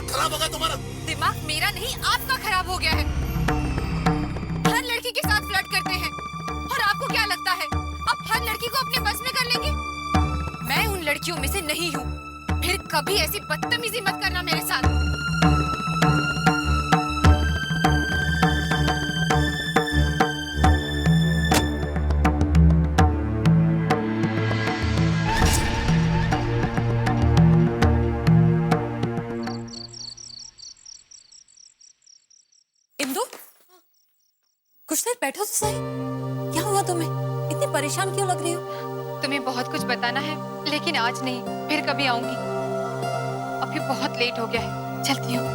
खराब हो गया तुम्हारा? दिमाग मेरा नहीं आपका खराब हो गया है। हर लड़की के साथ फ्लर्ट करते हैं और आपको क्या लगता है आप हर लड़की को अपने बस में कर लेंगे? मैं उन लड़कियों में से नहीं हूँ। फिर कभी ऐसी बदतमीजी मत करना मेरे साथ। इंदु, कुछ देर बैठो तो सही। क्या हुआ तुम्हें? इतनी परेशान क्यों लग रही हो? तुम्हें बहुत कुछ बताना है, लेकिन आज नहीं, फिर कभी आऊंगी। अभी बहुत लेट हो गया है, चलती हूँ।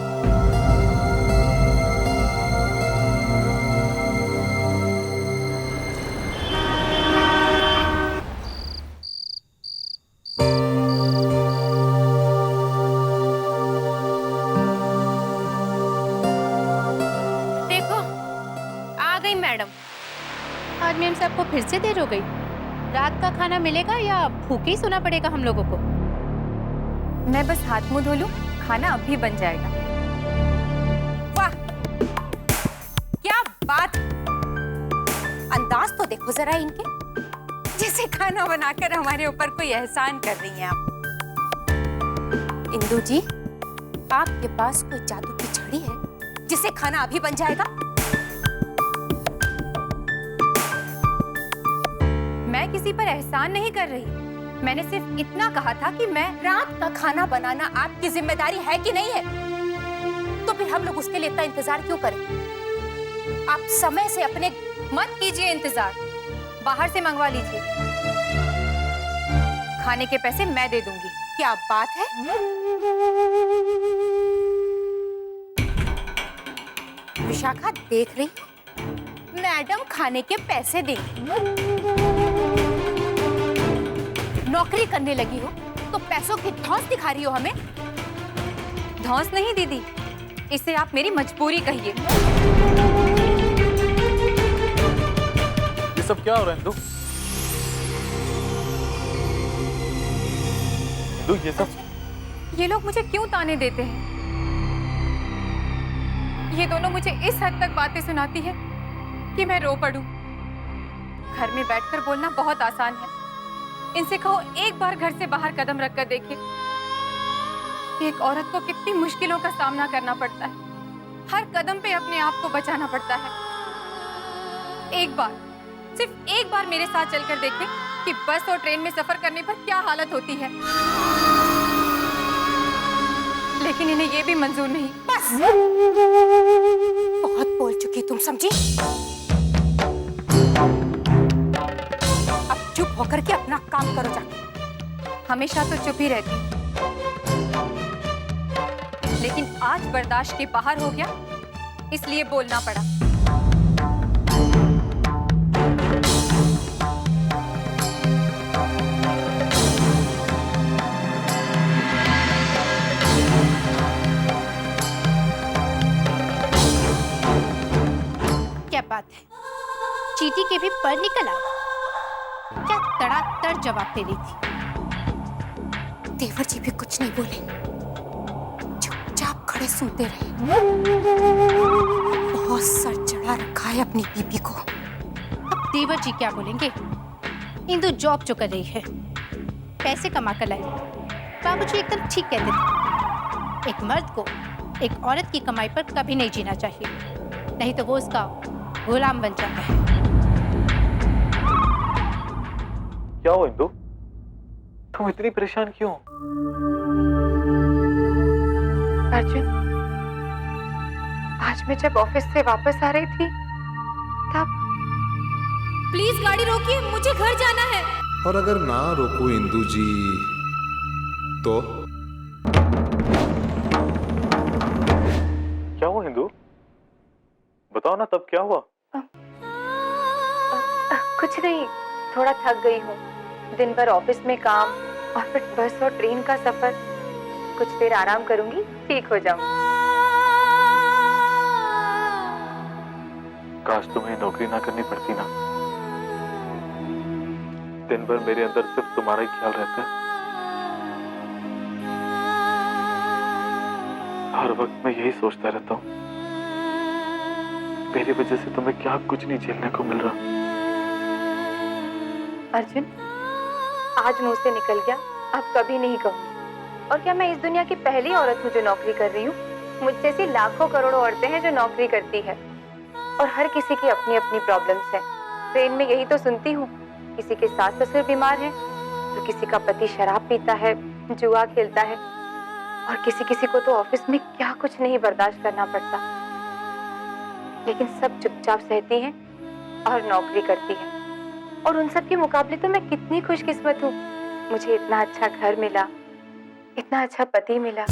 देखो, आ गई मैडम। आज मैम से आपको फिर से देर हो गई। रात का खाना मिलेगा या भूखे ही सोना पड़ेगा हम लोगों को? मैं बस हाथ मुंह धो लूं, खाना अभी बन जाएगा। वाह, क्या बात! अंदाज तो देखो जरा इनके, जैसे खाना बनाकर हमारे ऊपर कोई एहसान कर रही हैं आप। इंदु जी, आपके पास कोई जादू की छड़ी है जिससे खाना अभी बन जाएगा? मैं किसी पर एहसान नहीं कर रही। मैंने सिर्फ इतना कहा था कि मैं रात का खाना बनाना आपकी जिम्मेदारी है कि नहीं है? तो फिर हम लोग उसके लिए इतना इंतजार क्यों करें? आप समय से अपने मत कीजिए इंतजार, बाहर से मंगवा लीजिए। खाने के पैसे मैं दे दूंगी। क्या बात है? विशाखा, देख रही हो? मैडम खाने के पैसे देंगी। नौकरी करने लगी हो तो पैसों की धौंस दिखा रही हो हमें। धौंस नहीं दीदी, इसे आप मेरी मजबूरी कहिए। ये सब क्या हो रहा है इंदु? इंदु, ये सब? ये लोग मुझे क्यों ताने देते हैं? ये दोनों मुझे इस हद तक बातें सुनाती है कि मैं रो पड़ूं। घर में बैठकर बोलना बहुत आसान है। इनसे कहो एक बार घर से बाहर कदम रखकर देखे। एक औरत को कितनी मुश्किलों का सामना करना पड़ता है। हर कदम पे अपने आप को बचाना पड़ता है। एक बार, सिर्फ एक बार मेरे साथ चलकर देखें कि बस और ट्रेन में सफर करने पर क्या हालत होती है। लेकिन इन्हें यह भी मंजूर नहीं। बस, बहुत बोल चुकी तुम, समझी? अब चुप होकर के अपना काम करो जाके। हमेशा तो चुप ही रहती, लेकिन आज बर्दाश्त के बाहर हो गया, इसलिए बोलना पड़ा। क्या बात है, चीटी के भी पर निकल आए। क्या तड़ातड़ जवाब दे रही थी। देवर जी भी कुछ नहीं बोले, चुपचाप खड़े सुनते रहे। बहुत सर चढ़ा रखा है अपनी बीबी को। अब देवर जी क्या बोलेंगे? इंदु जॉब जो कर रही है, पैसे कमा कर लाई। बाबूजी एकदम ठीक कहते थे, एक मर्द को एक औरत की कमाई पर कभी नहीं जीना चाहिए, नहीं तो वो उसका गुलाम बन जाता है। क्या हो इंदु? तुम इतनी परेशान क्यों? अर्जुन, आज मैं जब ऑफिस से वापस आ रही थी तब। प्लीज गाड़ी रोकिए, मुझे घर जाना है। और अगर ना रोको इंदु जी तो? क्या हुआ इंदु? बताओ ना, तब क्या हुआ? कुछ नहीं, थोड़ा थक गई हूँ। दिन भर ऑफिस में काम और फिर बस और ट्रेन का सफर। कुछ देर आराम करूंगी, ठीक हो जाऊंगी। काश तुम्हें नौकरी ना करनी पड़ती ना। दिन भर मेरे अंदर सिर्फ तुम्हारा ही ख्याल रहता है। हर वक्त मैं यही सोचता रहता हूँ, मेरी वजह से तुम्हें क्या कुछ नहीं झेलने को मिल रहा। अर्जुन, आज मुंह से निकल गया, अब कभी नहीं कहूंगी। और क्या मैं इस दुनिया की पहली औरत हूँ जो नौकरी कर रही हूँ? मुझ जैसी लाखों करोड़ों औरतें हैं जो नौकरी करती है, और हर किसी की अपनी अपनी प्रॉब्लम्स हैं। ट्रेन में यही तो सुनती हूँ, किसी के सास ससुर बीमार हैं, तो किसी का पति शराब पीता है, जुआ खेलता है, और किसी किसी को तो ऑफिस में क्या कुछ नहीं बर्दाश्त करना पड़ता। लेकिन सब चुपचाप सहती हैं और नौकरी करती हैं। और उन सब के मुकाबले तो मैं कितनी खुशकिस्मत हूँ, मुझे इतना अच्छा घर मिला, इतना अच्छा पति मिला।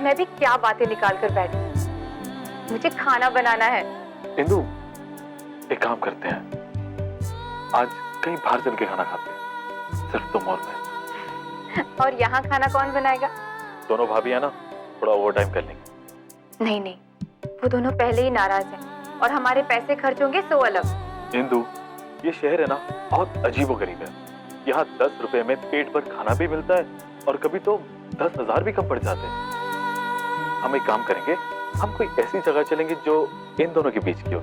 मैं भी क्या बातें निकाल कर बैठी। मुझे खाना बनाना है। इंदु, एक काम करते हैं, आज कहीं बाहर चल के खाना खाते हैं, सिर्फ तुम और मैं। और यहाँ खाना कौन बनाएगा? दोनों भाभी है ना, थोड़ा ओवर टाइम कर लेंगे। नहीं नहीं, वो दोनों पहले ही नाराज हैं, और हमारे पैसे खर्च होंगे सो अलग। इंदु, ये शहर है ना बहुत अजीबोगरीब है। यहाँ 10 रुपए में पेट भर खाना भी मिलता है, और कभी तो 10,000 भी कम पड़ जाते हैं। हम एक काम करेंगे, हम कोई ऐसी जगह चलेंगे जो इन दोनों के बीच की हो।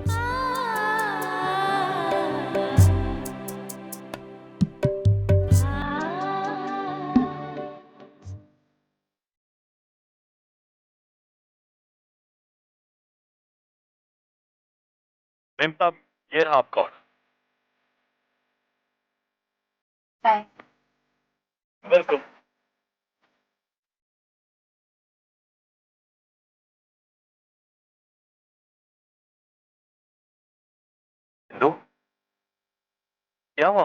मैम साहब, ये रहा आपका ऑर्डर। वेलकम। इंदु, क्या हुआ?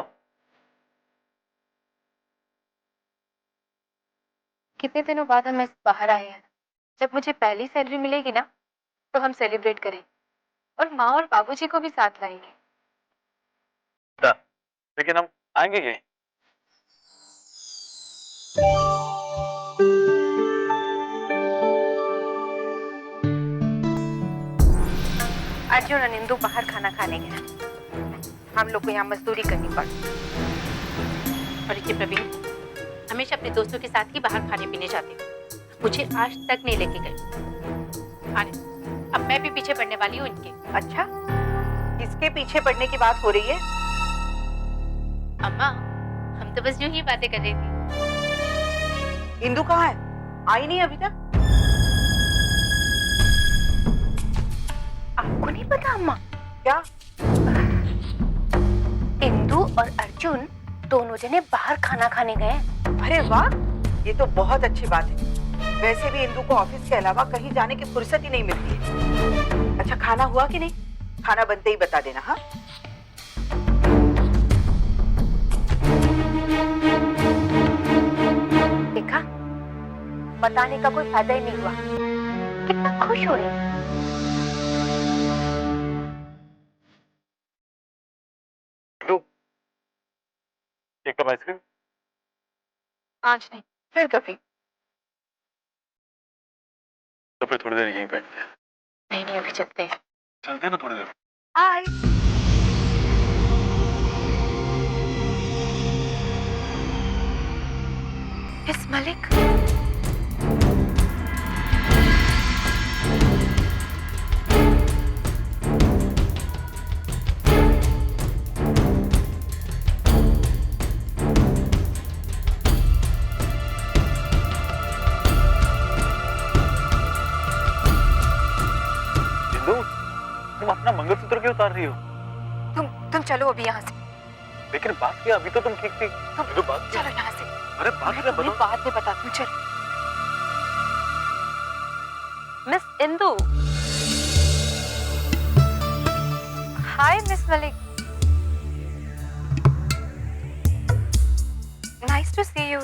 कितने दिनों बाद हम बाहर आए हैं। जब मुझे पहली सैलरी मिलेगी ना, तो हम सेलिब्रेट करें, और माँ और बाबूजी को भी साथ लाएंगे। लेकिन हम आएंगे कहीं? अर्जुन और इंदु बाहर खाना खाने गए, हम लोग को यहाँ मजदूरी करनी पड़ी। और देखिए प्रवीण, हमेशा अपने दोस्तों के साथ ही बाहर खाने पीने जाते हैं, मुझे आज तक नहीं लेके गए। अरे अब मैं भी पीछे पड़ने वाली हूँ इनके। अच्छा, इसके पीछे पड़ने की बात हो रही है? अम्मा, हम तो बस यूं ही बातें कर रही थी। इंदु कहाँ है? आई नहीं अभी तक? आपको नहीं पता अम्मा? क्या? इंदु और अर्जुन दोनों जने बाहर खाना खाने गए। अरे वाह, ये तो बहुत अच्छी बात है। वैसे भी इंदु को ऑफिस के अलावा कहीं जाने की फुर्सत ही नहीं मिलती है। अच्छा, खाना हुआ कि नहीं? खाना बनते ही बता देना। हाँ, देखा, बताने का कोई फायदा ही नहीं हुआ। कितना खुश हो रही है। एक कप आइसक्रीम? आज नहीं, फिर कभी। तो फिर थोड़ी देर यहीं बैठते हैं। नहीं नहीं, अभी चलते हैं। चलते हैं ना थोड़ी देर। हाय। मिस मलिक, तुम अपना मंगलसूत्र क्यों उतार रही हो? तुम चलो अभी यहाँ से। लेकिन बात क्या, अभी तो तुम ठीक थी। तो बात क्या? चलो यहाँ से। अरे बात क्या बताओ। बाद में बताती हूँ, चलो। Miss Indu. Hi miss Malik, nice to see you.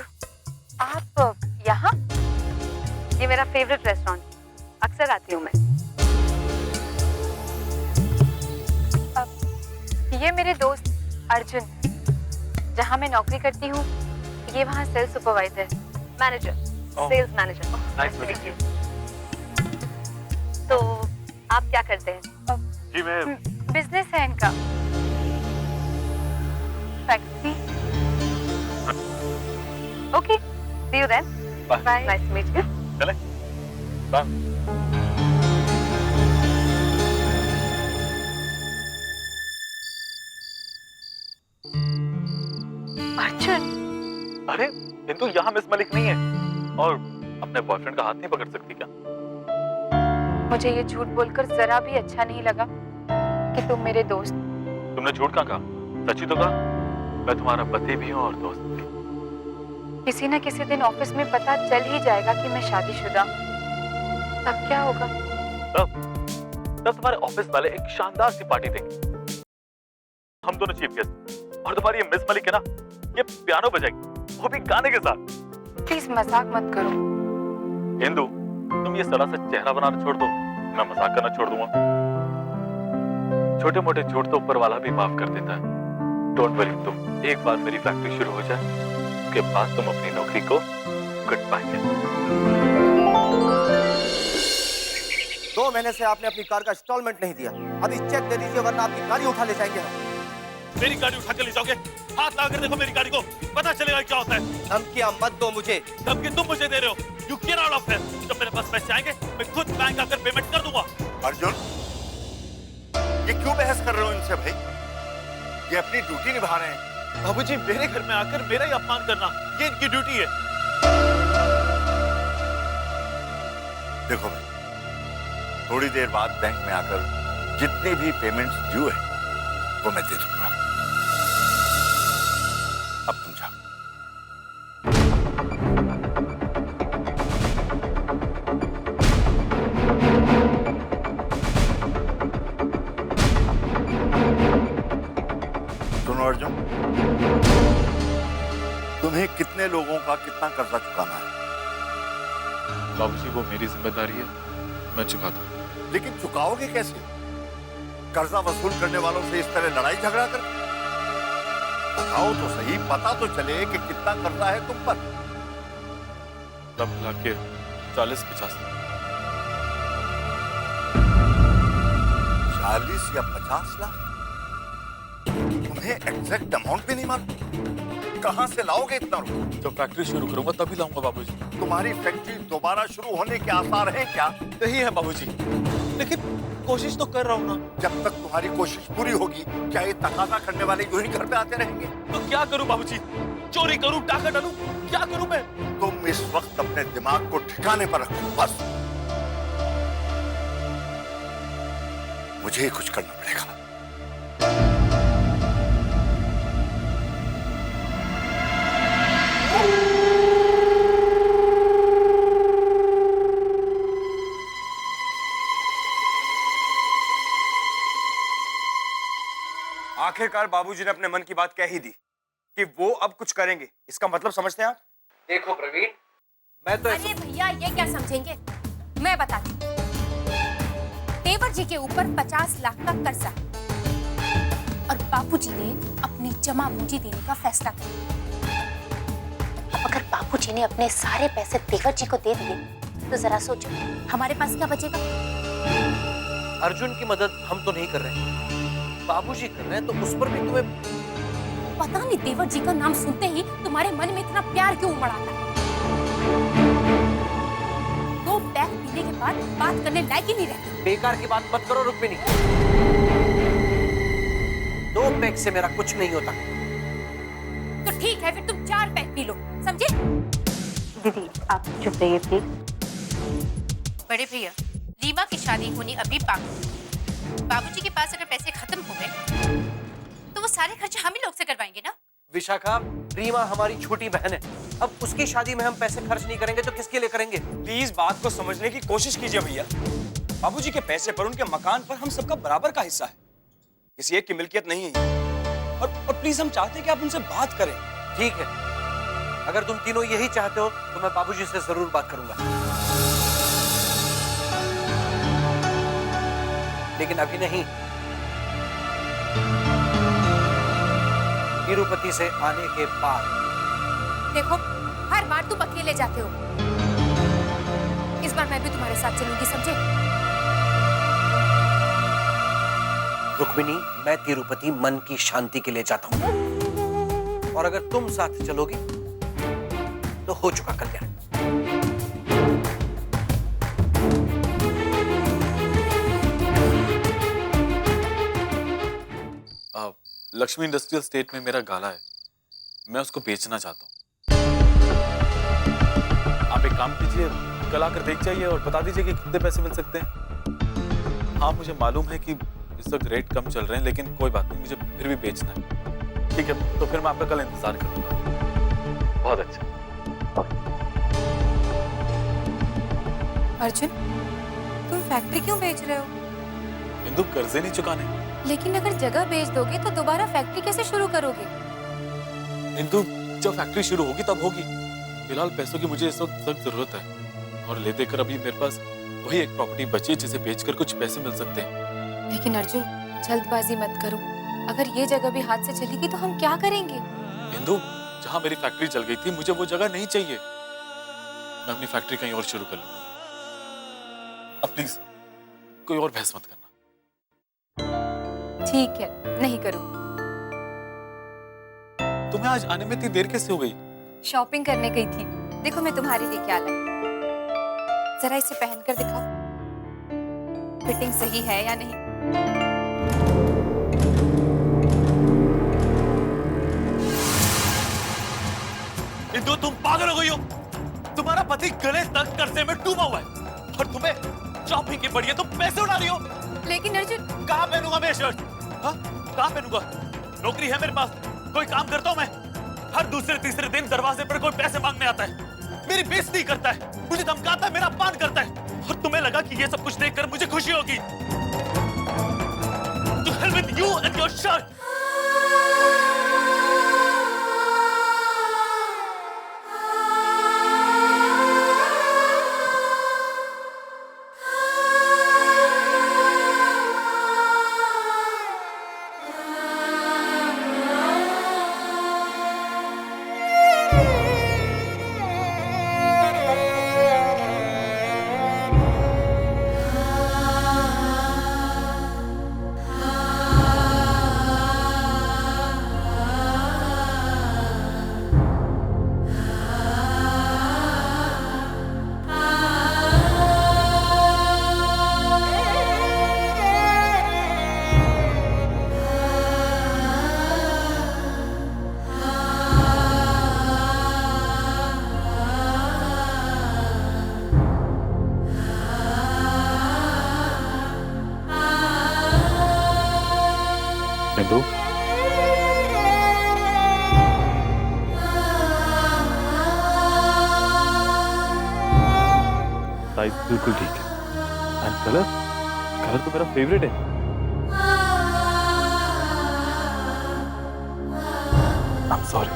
आप यहाँ? ये मेरा फेवरेट रेस्टोरेंट, अक्सर आती हूँ मैं। ये मेरे दोस्त अर्जुन, जहाँ मैं नौकरी करती हूँ, ये वहाँ sales supervisor, manager, sales manager. Nice meeting you. तो आप क्या करते हैं? जी मैं बिजनेस है इनका, factory. Okay, see you then. Bye. Nice meet you. चले बाय। अर्जुन, अरे इंदु, यहाँ मिस मलिक नहीं है और अपने बॉयफ्रेंड का हाथ नहीं पकड़ सकती क्या? मुझे ये झूठ बोलकर जरा भी अच्छा नहीं लगा कि तुम मेरे दोस्त। तुमने झूठ कहाँ कहा? सच ही तो कहा। मैं तुम्हारा पति भी हूँ और दोस्त भी। किसी न किसी दिन ऑफिस में पता चल ही जाएगा कि मैं शादीशुदा हूँ। तब क्या होगा? तब तुम्हारे ऑफिस वाले एक शानदार सी पार्टी देंगे, हम दोनों चीफ गेस्ट, और तुम्हारी ये मिस मलिक है ना, ये पियानो बजाएगी, वो भी गाने के साथ। प्लीज मजाक मत करो। इंदु, तुम ये सड़ा सा चेहरा बनाना छोड़ दो, मैं मजाक करना छोड़ दूंगा। छोटे मोटे झूठ तो ऊपर वाला भी माफ कर देता है। डोंट वरी इंदु, एक बार मेरी फैक्ट्री शुरू हो जाए, उसके बाद तुम अपनी नौकरी को गुड बाय करो। 2 महीने से आपने अपनी कार का इंस्टॉलमेंट नहीं दिया। अभी चेक दे दीजिए वरना आपकी गाड़ी उठा ले जाएंगे हम। मेरी गाड़ी उठा के ले जाओगे? हाथ लगा कर देखो मेरी गाड़ी को, पता चलेगा क्या होता है। धमकियां मत दो मुझे। धमकी तुम मुझे दे रहे हो। You get out of here. जब मेरे पास पैसे आएंगे मैं खुद बैंक आकर पेमेंट कर दूंगा। अर्जुन, ये क्यों बहस कर रहे हो इनसे भाई? ये अपनी ड्यूटी निभा रहे हैं। बाबूजी, मेरे घर में आकर मेरा ही अपमान करना, ये इनकी ड्यूटी है। देखो भाई, थोड़ी देर बाद बैंक में आकर जितने भी पेमेंट्स ड्यू है वो मैं दे दूंगा। अब तुम जाओ। सुनो अर्जुन, तुम्हें कितने लोगों का कितना कर्जा चुकाना है? बाबूजी, वो मेरी जिम्मेदारी है, मैं चुका दूं। लेकिन चुकाओगे कैसे? कर्जा वसूल करने वालों से इस तरह लड़ाई झगड़ा कर? बताओ तो सही, पता तो चले कि कितना कर्जा है तुम पर। सब मिला के 40-50। 40 या 50 लाख? तुम्हें एग्जैक्ट अमाउंट भी नहीं मालूम? कहां से लाओगे इतना रुपया? जब फैक्ट्री शुरू करूंगा तभी लाऊंगा बाबूजी। तुम्हारी फैक्ट्री दोबारा शुरू होने के आसार हैं क्या? यही है बाबूजी, लेकिन कोशिश तो कर रहा हूँ ना। जब तक तुम्हारी कोशिश पूरी होगी, क्या ये तकाजा करने वाले यूं ही घर पे आते रहेंगे? तो क्या करूं बाबूजी? चोरी करूं, डाका डालूं, क्या करूं मैं? तुम इस वक्त अपने दिमाग को ठिकाने पर रखो, बस। मुझे ही कुछ करना पड़ेगा। आखिरकार बाबूजी ने अपने मन की बात कह ही दी कि वो अब कुछ करेंगे। इसका मतलब समझते हैं आप? देखो प्रवीण, मैं तो अरे भैया, ये क्या समझेंगे? मैं बताती हूँ। तेवर जी के ऊपर 50 लाख का कर्जा और बापूजी ने अपनी जमा पूंजी देने का फैसला किया। अब अगर बापूजी ने अपने सारे पैसे तेवर जी को दे दिए तो जरा सोचो, हमारे पास क्या बचेगा? अर्जुन की मदद हम तो नहीं कर रहे, बाबूजी कर रहे हैं, तो उस पर भी तुम्हें पता नहीं तेवर जी का नाम सुनते ही तुम्हारे मन में इतना प्यार क्यों उमड़ आता है? 2 पैक पीने के बाद बात करने लायक ही नहीं रहता। बेकार की बात मत करो रुक्मिणी। 2 पैक से मेरा कुछ नहीं होता। तो ठीक है, फिर तुम 4 पैक पी लो, समझे? दीदी आप चुप रहिए प्लीज। बड़े भैया, रीमा की शादी होनी अभी बाकी। बाबूजी के पास अगर पैसे खत्म हो गए तो वो सारे खर्चे हम ही लोग से करवाएंगे ना। विशाखा, रीमा हमारी छोटी बहन है। अब उसकी शादी में हम पैसे खर्च नहीं करेंगे तो किसके लिए करेंगे? प्लीज बात को समझने की कोशिश कीजिए भैया। बाबूजी के पैसे पर, उनके मकान पर हम सबका बराबर का हिस्सा है, किसी एक की मिल्कियत नहीं है। और प्लीज हम चाहते हैं कि आप उनसे बात करें। ठीक है, अगर तुम तीनों यही चाहते हो तो मैं बाबूजी से जरूर बात करूंगा, लेकिन अभी नहीं। तिरुपति से आने के बाद। देखो, हर बार तुम अकेले जाते हो, इस बार मैं भी तुम्हारे साथ चलूंगी, समझे? रुक्मिणी, मैं तिरुपति मन की शांति के लिए जाता हूं, और अगर तुम साथ चलोगी तो हो चुका कल्याण। लक्ष्मी इंडस्ट्रियल स्टेट में मेरा गाला है, मैं उसको बेचना चाहता हूँ। आप एक काम कीजिए, कल आकर देख जाइए और बता दीजिए कि कितने पैसे मिल सकते हैं। हाँ, मुझे मालूम है कि इस वक्त रेट कम चल रहे हैं, लेकिन कोई बात नहीं, मुझे फिर भी बेचना है। ठीक है, तो फिर मैं आपका कल इंतजार करूंगा। बहुत अच्छा। अर्जुन, तुम फैक्ट्री क्यों बेच रहे हो? इंदु, कर्जे नहीं चुकाने। लेकिन अगर जगह बेच दोगे तो दोबारा फैक्ट्री कैसे शुरू करोगे? इंदु, जब फैक्ट्री शुरू होगी तब होगी। फिलहाल पैसों की मुझे इस वक्त सख्त जरूरत है, और ले देकर अभी मेरे पास वही एक प्रॉपर्टी बची है जिसे बेचकर कुछ पैसे मिल सकते हैं। लेकिन अर्जुन, जल्दबाजी मत करो। अगर ये जगह भी हाथ से चलेगी तो हम क्या करेंगे? इंदु, जहां मेरी फैक्ट्री चल गई थी, मुझे वो जगह नहीं चाहिए। मैं अपनी फैक्ट्री कहीं और शुरू कर लूंगा। अब प्लीज कोई और बहस मत करना। ठीक है, नहीं करूंगी। तुम्हें आज आने में इतनी देर कैसे हो गई? शॉपिंग करने गई थी। देखो मैं तुम्हारे लिए क्या लाई। जरा इसे पहनकर दिखाओ, फिटिंग सही है या नहीं। इंदु, तुम पागल हो गई हो। तुम्हारा पति गले तक कर्जे में डूबा हुआ है और तुम्हें शॉपिंग की पड़ी है, तुम पैसे उड़ा रही हो। लेकिन अर्जुन, कहाँ पहनूंगा मैं शर्ट? हाँ, कहाँ पहनूंगा? नौकरी है मेरे पास, कोई काम करता हूँ मैं। हर दूसरे तीसरे दिन दरवाजे पर कोई पैसे मांगने आता है, मेरी बेइज्जती करता है, मुझे धमकाता है, मेरा अपमान करता है, और तुम्हें लगा कि ये सब कुछ देखकर मुझे खुशी होगी। To hell with you and your shirt! Indu, size बिल्कुल ठीक है। एंड कलर, कलर तो मेरा फेवरेट है। I'm sorry.